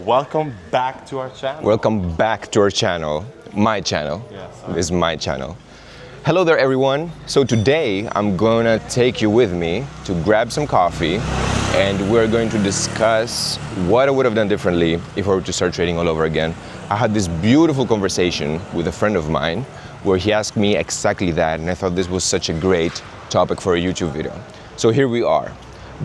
Welcome back to our channel. Welcome back to our channel, my channel. This is my channel. Hello there everyone. So today I'm gonna take you with me to grab some coffee and we're going to discuss what I would have done differently if I were to start trading all over again. I had this beautiful conversation with a friend of mine where he asked me exactly that, and I thought this was such a great topic for a YouTube video. So here we are.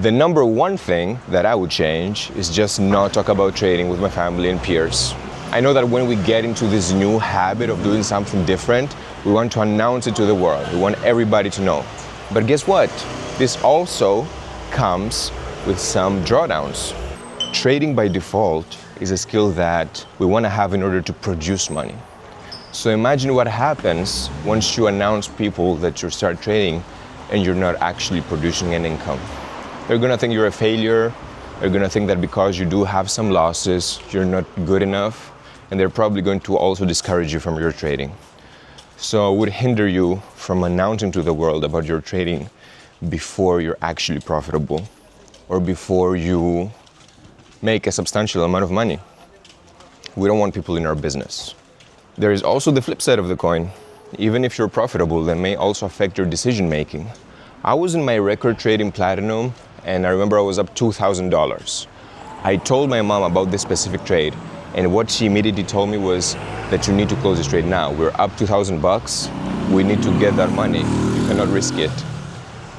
The number one thing that I would change is just not talk about trading with my family and peers. I know that when we get into this new habit of doing something different, we want to announce it to the world. We want everybody to know. But guess what? This also comes with some drawdowns. Trading by default is a skill that we want to have in order to produce money. So imagine what happens once you announce people that you start trading and you're not actually producing an income. They're gonna think you're a failure. They're gonna think that because you do have some losses, you're not good enough, and they're probably going to also discourage you from your trading. So it would hinder you from announcing to the world about your trading before you're actually profitable or before you make a substantial amount of money. We don't want people in our business. There is also the flip side of the coin. Even if you're profitable, that may also affect your decision making. I was in my record trading platinum and I remember I was up $2,000. I told my mom about this specific trade, and what she immediately told me was that you need to close this trade now. We're up 2,000 bucks. We need to get that money. You cannot risk it.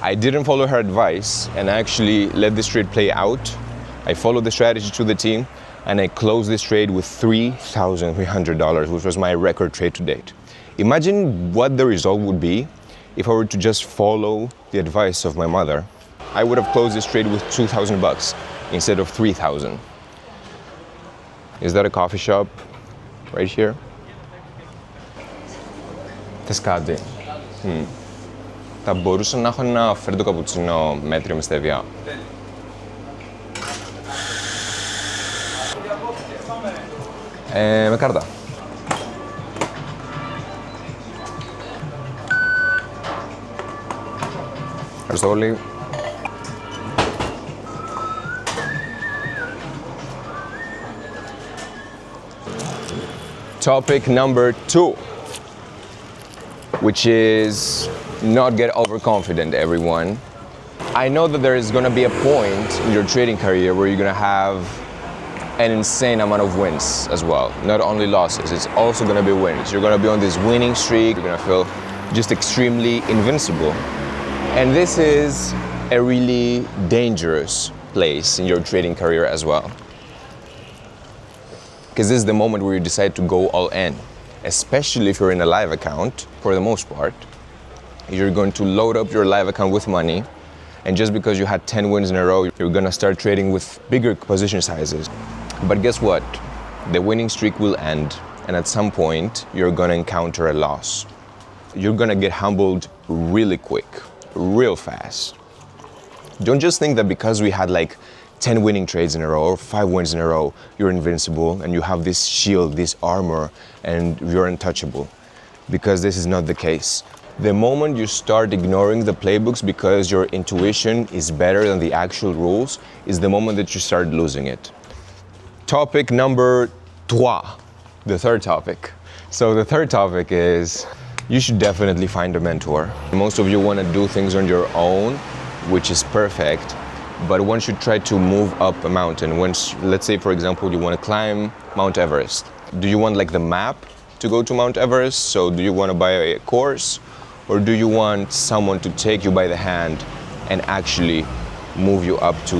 I didn't follow her advice and I actually let this trade play out. I followed the strategy to the team and I closed this trade with $3,300, which was my record trade to date. Imagine what the result would be if I were to just follow the advice of my mother. I would have closed this trade with 2,000 bucks instead of 3,000. Is that a coffee shop right here? Θες κάτι? Θα μπορούσα να έχω ένα φέρντο καπουτσίνο μέτριο με στέβια. Με κάρτα. Ευχαριστώ πολύ. Topic number 2, which is not get overconfident, everyone. I know that there is going to be a point in your trading career where you're going to have an insane amount of wins as well. Not only losses, it's also going to be wins. You're going to be on this winning streak. You're going to feel just extremely invincible. And this is a really dangerous place in your trading career as well. Because this is the moment where you decide to go all in, especially if you're in a live account. For the most part, you're going to load up your live account with money, and just because you had 10 wins in a row, you're gonna start trading with bigger position sizes. But guess what? The winning streak will end, and at some point, you're gonna encounter a loss. You're gonna get humbled really quick, real fast. Don't just think that because we had like 10 winning trades in a row or 5 wins in a row, you're invincible and you have this shield, this armor, and you're untouchable. Because this is not the case. The moment you start ignoring the playbooks because your intuition is better than the actual rules is the moment that you start losing it. Topic number 3, the third topic. So the third topic is you should definitely find a mentor. Most of you want to do things on your own, which is perfect. But once you try to move up a mountain, let's say for example you want to climb Mount Everest, do you want like the map to go to Mount Everest? So do you want to buy a course, or do you want someone to take you by the hand and actually move you up to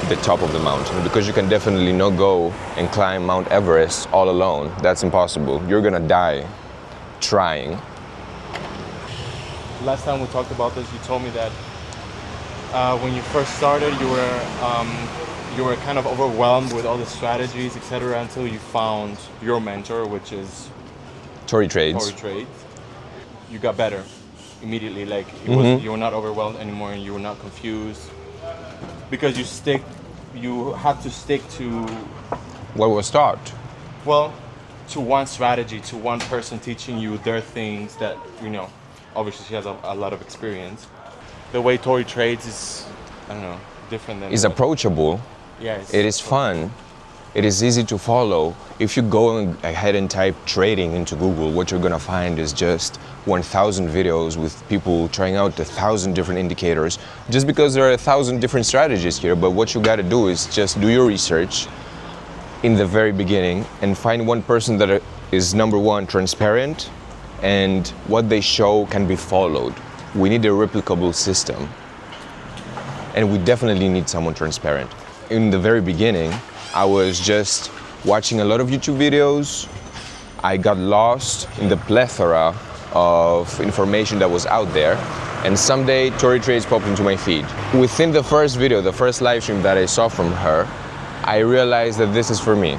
the top of the mountain? Because you can definitely not go and climb Mount Everest all alone. That's impossible. You're gonna die trying. Last time we talked about this, you told me that when you first started, you were kind of overwhelmed with all the strategies, etc., until you found your mentor, which is Tory Trades. You got better immediately. Like you were not overwhelmed anymore, and you were not confused because you have to stick to what was taught. Well, to one strategy, to one person teaching you their things that Obviously, she has a lot of experience. The way Tory trades is, I don't know, different than... It's approachable. Yes. It is fun. It is easy to follow. If you go ahead and type trading into Google, what you're gonna find is just 1,000 videos with people trying out 1,000 different indicators, just because there are 1,000 different strategies here. But what you gotta do is just do your research in the very beginning and find one person that is, number one, transparent, and what they show can be followed. We need a replicable system, and we definitely need someone transparent. In the very beginning, I was just watching a lot of YouTube videos. I got lost in the plethora of information that was out there, and someday Tori Trades popped into my feed. Within the first video, the first live stream that I saw from her, I realized that this is for me,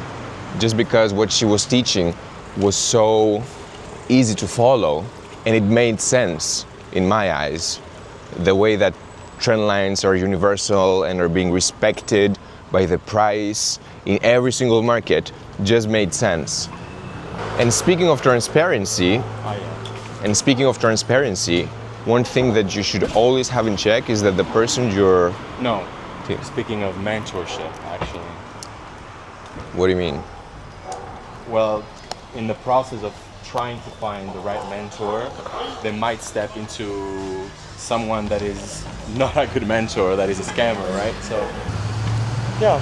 just because what she was teaching was so easy to follow, and it made sense in my eyes. The way that trend lines are universal and are being respected by the price in every single market just made sense. And speaking of transparency, one thing that you should always have in check is that the person you're... No, speaking of mentorship, actually. What do you mean? Well, in the process of trying to find the right mentor, they might step into someone that is not a good mentor, that is a scammer, right? So, yeah.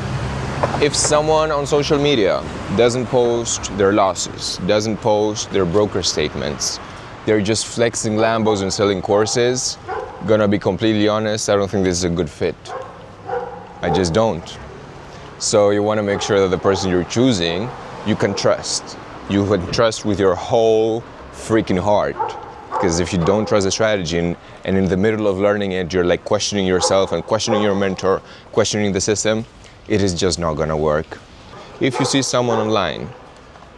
If someone on social media doesn't post their losses, doesn't post their broker statements, they're just flexing Lambos and selling courses, gonna be completely honest, I don't think this is a good fit. I just don't. So you wanna make sure that the person you're choosing, you can trust. You can trust with your whole freaking heart. Because if you don't trust the strategy and in the middle of learning it, you're like questioning yourself and questioning your mentor, questioning the system, it is just not gonna work. If you see someone online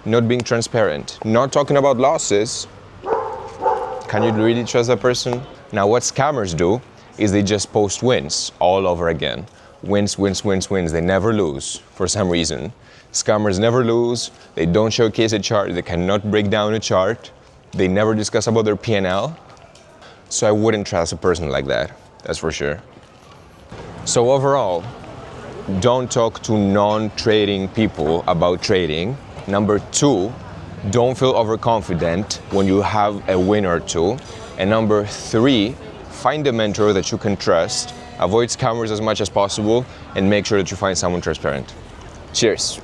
not being transparent, not talking about losses, can you really trust that person? Now, what scammers do is they just post wins all over again. Wins, wins, wins, wins. They never lose for some reason. Scammers never lose. They don't showcase a chart. They cannot break down a chart. They never discuss about their P&L. So I wouldn't trust a person like that. That's for sure. So overall, don't talk to non-trading people about trading. Number two, don't feel overconfident when you have a win or two. And number three, find a mentor that you can trust, avoid scammers as much as possible, and make sure that you find someone transparent. Cheers.